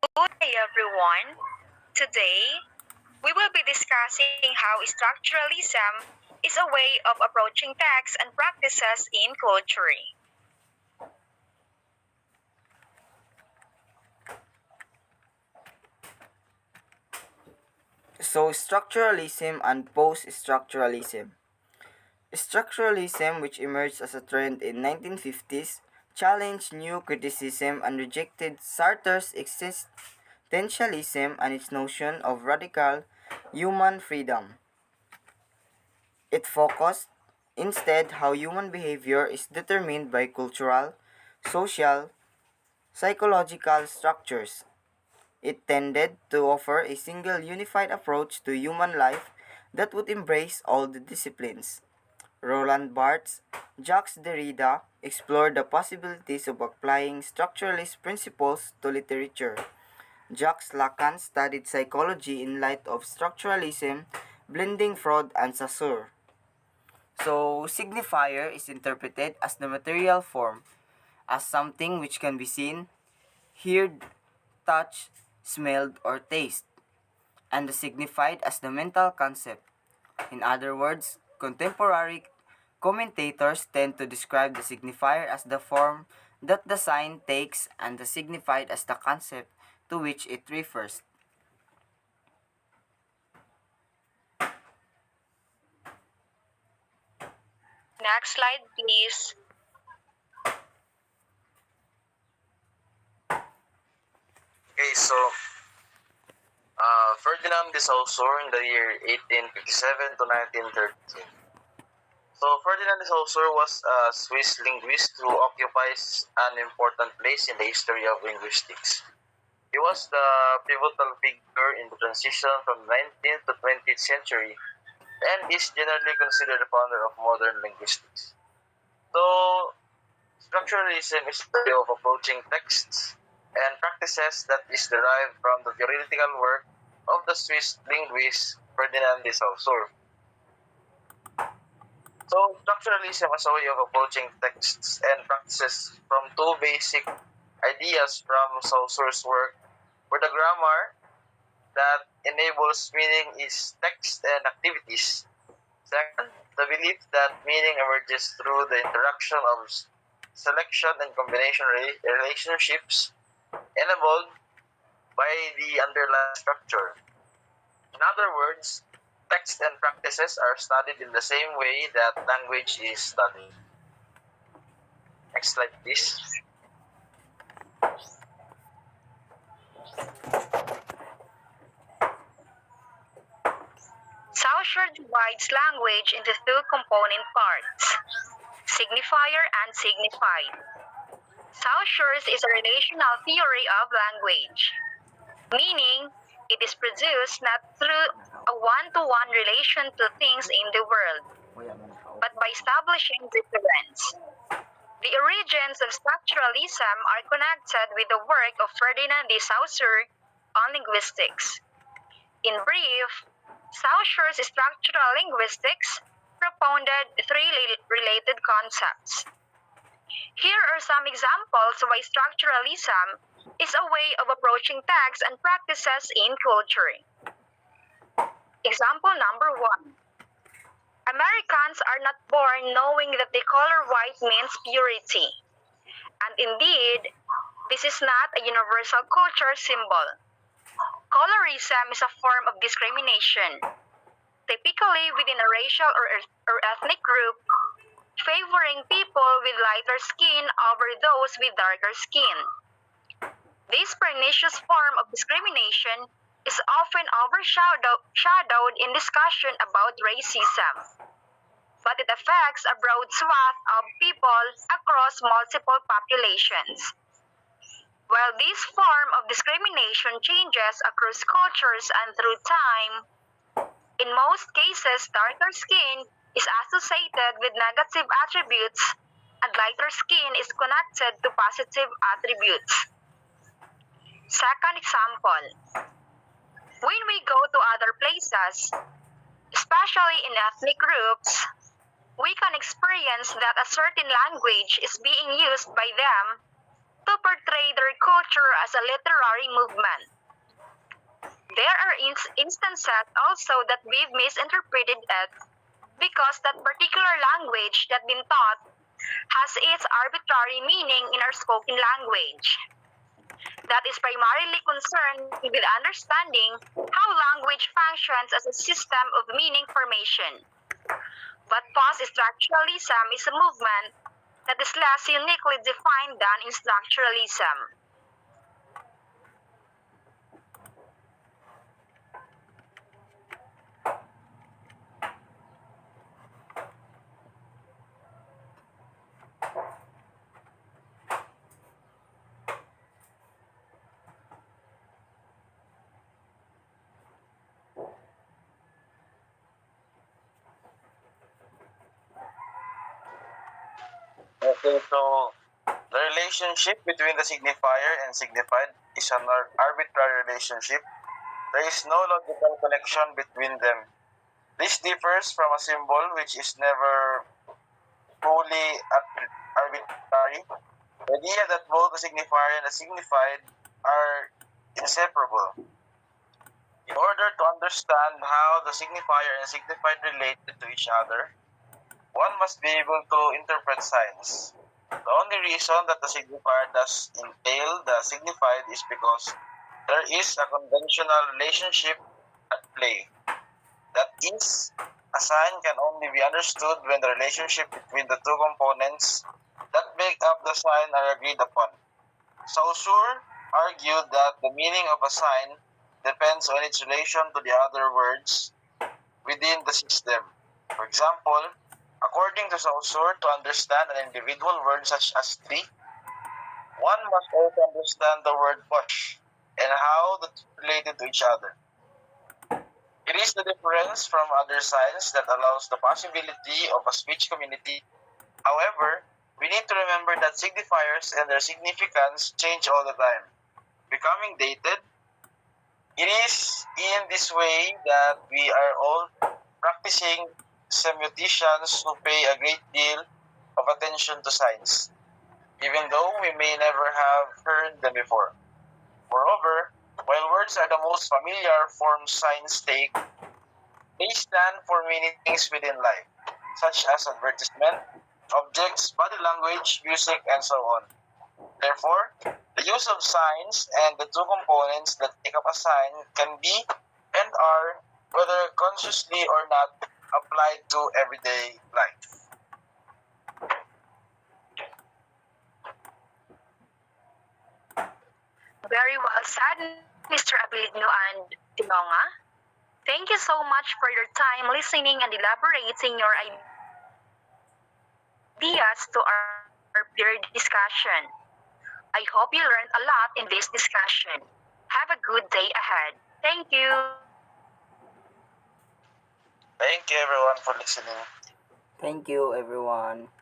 Hey everyone! Today, we will be discussing how structuralism is a way of approaching texts and practices in culture. So, structuralism and post-structuralism. Structuralism, which emerged as a trend in 1950s, challenged new criticism and rejected Sartre's existentialism and its notion of radical human freedom. It focused instead how human behavior is determined by cultural, social, psychological structures. It tended to offer a single unified approach to human life that would embrace all the disciplines. Roland Barthes, Jacques Derrida explored the possibilities of applying structuralist principles to literature. Jacques Lacan studied psychology in light of structuralism, blending Freud and Saussure. So, signifier is interpreted as the material form, as something which can be seen, heard, touched, smelled, or tasted, and the signified as the mental concept. In other words, contemporary commentators tend to describe the signifier as the form that the sign takes and the signified as the concept to which it refers. Next slide, please. Okay, so Ferdinand de Saussure in the year 1857 to 1913. So Ferdinand de Saussure was a Swiss linguist who occupies an important place in the history of linguistics. He was the pivotal figure in the transition from 19th to 20th century and is generally considered the founder of modern linguistics. So, structuralism is the way of approaching texts and practices that is derived from the theoretical work of the Swiss linguist Ferdinand de Saussure. So, structuralism as a way of approaching texts and practices from two basic ideas from Saussure's work, where the grammar that enables meaning is text and activities. Second, the belief that meaning emerges through the interaction of selection and combination relationships enabled by the underlying structure. In other words, text and practices are studied in the same way that language is studied. Next slide, please. Saussure divides language into two component parts, signifier and signified. Saussure's is a relational theory of language, meaning it is produced not through a one-to-one relation to things in the world, but by establishing difference. The origins of structuralism are connected with the work of Ferdinand de Saussure on linguistics. In brief, Saussure's structural linguistics propounded three related concepts. Here are some examples why structuralism is a way of approaching texts and practices in culture. Example number one. Americans are not born knowing that the color white means purity. And indeed, this is not a universal culture symbol. Colorism is a form of discrimination, typically within a racial or ethnic group, favoring people with lighter skin over those with darker skin. This pernicious form of discrimination is often overshadowed in discussion about racism, but it affects a broad swath of people across multiple populations. While this form of discrimination changes across cultures and through time, in most cases darker skin is associated with negative attributes and lighter skin is connected to positive attributes. Second example, when we go to other places, especially in ethnic groups, we can experience that a certain language is being used by them to portray their culture as a literary movement. There are instances also that we've misinterpreted it because that particular language that been taught has its arbitrary meaning in our spoken language. That is primarily concerned with understanding how language functions as a system of meaning formation. But post-structuralism is a movement that is less uniquely defined than in structuralism. Okay, so the relationship between the signifier and signified is an arbitrary relationship. There is no logical connection between them. This differs from a symbol which is never fully arbitrary. The idea that both the signifier and the signified are inseparable. In order to understand how the signifier and signified related to each other, one must be able to interpret signs. The only reason that the signifier does entail the signified is because there is a conventional relationship at play. That is, a sign can only be understood when the relationship between the two components that make up the sign are agreed upon. Saussure argued that the meaning of a sign depends on its relation to the other words within the system. For example, according to Saussure, to understand an individual word such as tree, one must also understand the word bush and how the two related to each other. It is the difference from other signs that allows the possibility of a speech community. However, we need to remember that signifiers and their significance change all the time, becoming dated. It is in this way that we are all practicing semioticians who pay a great deal of attention to signs, even though we may never have heard them before. Moreover, while words are the most familiar form signs take, they stand for many things within life, such as advertisement, objects, body language, music, and so on. Therefore, the use of signs and the two components that make up a sign can be and are, whether consciously or not, applied to everyday life. Very well said, Mr. Abiligno and Tinonga. Thank you so much for your time listening and elaborating your ideas to our peer discussion. I hope you learned a lot in this discussion. Have a good day ahead. Thank you. Thank you everyone for listening. Thank you, everyone.